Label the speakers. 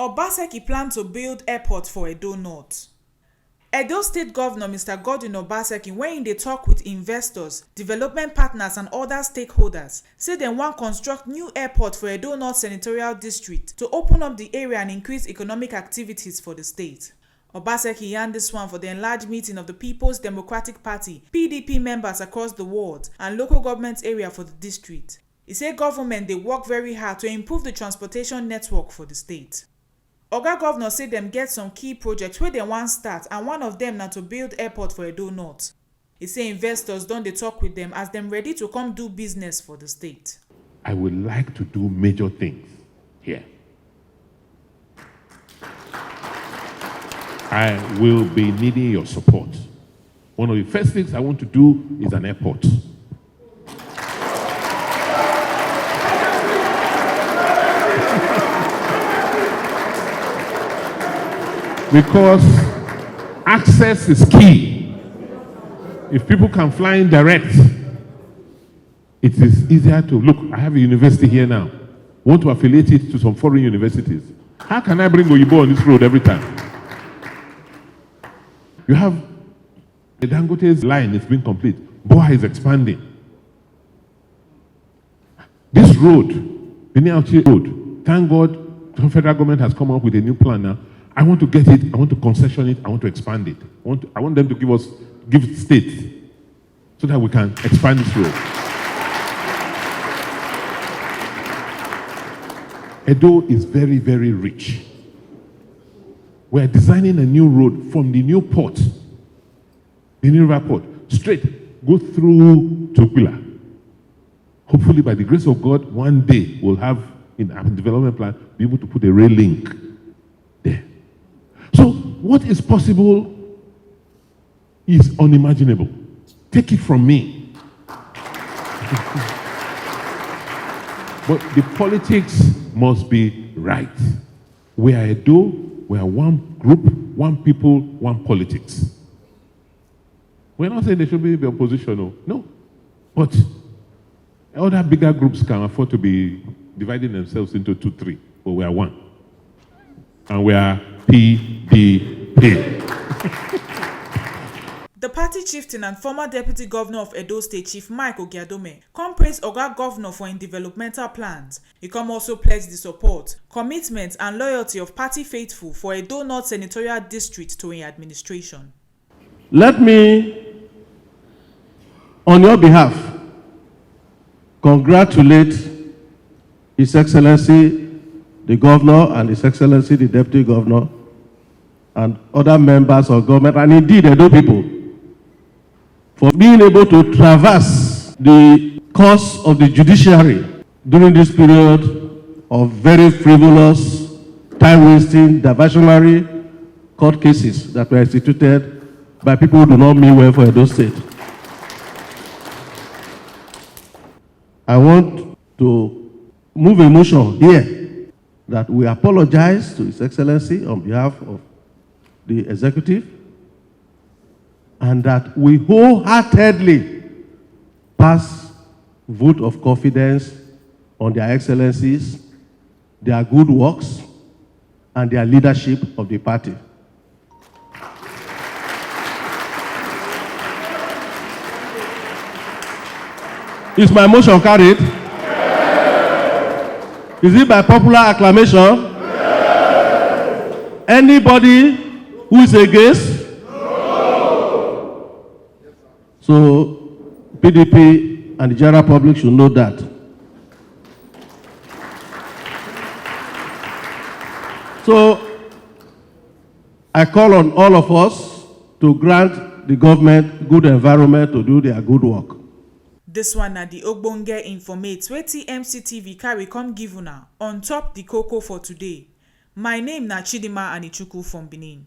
Speaker 1: Obaseki plans to build airport for Edo North. Edo State Governor Mr. Godwin Obaseki, when they talk with investors, development partners and other stakeholders, say they want to construct new airport for Edo North Senatorial District to open up the area and increase economic activities for the state. Obaseki yarned this one for the enlarged meeting of the People's Democratic Party (PDP) members across the world and local government area for the district. He said government they work very hard to improve the transportation network for the state. Oga Governor say them get some key projects where they want start, and one of them now to build airport for Edo North. He say investors don't they talk with them as them ready to come do business for the state.
Speaker 2: I would like to do major things here. I will be needing your support. One of the first things I want to do is an airport. Because access is key. If people can fly in direct, it is easier to look. I have a university here now. Want to affiliate it to some foreign universities. How can I bring Oyibo on this road every time? You have the Dangote's line is being complete. Boa is expanding. This road, the Niauchi road, thank God the federal government has come up with a new plan now. I want to get it, I want to concession it, I want to expand it. I want them to give state so that we can expand this road. Edo is very, very rich. We are designing a new road from the new port, the new river port, straight, go through to Okpila. Hopefully, by the grace of God, one day we'll have in our development plan, be able to put a rail link there. So what is possible is unimaginable. Take it from me. But the politics must be right. We are Edo, we are one group, one people, one politics. We're not saying there should be opposition, no. But other bigger groups can afford to be dividing themselves into 2, 3, but we are one. And we are PDP.
Speaker 1: The party chieftain and former deputy governor of Edo State, Chief Mike Ogiadome, come praise Oga Governor for his developmental plans. He come also pledge the support, commitment and loyalty of party faithful for Edo North Senatorial District to his administration.
Speaker 3: Let me, on your behalf, congratulate His Excellency the Governor and His Excellency the Deputy Governor and other members of government, and indeed Edo people, for being able to traverse the course of the judiciary during this period of very frivolous, time-wasting, diversionary court cases that were instituted by people who do not mean well for Edo State. I want to move a motion here that we apologize to His Excellency on behalf of the executive, and that we wholeheartedly pass vote of confidence on their excellencies, their good works, and their leadership of the party. Is my motion carried? Yes. Is it by popular acclamation? Yes. Anybody who is against? No. So PDP and the general public should know that. So I call on all of us to grant the government good environment to do their good work.
Speaker 1: This one na the Ogbonge informate where TMC TV carry come give una on top the cocoa for today. My name na Chidima Anichukwu from Benin.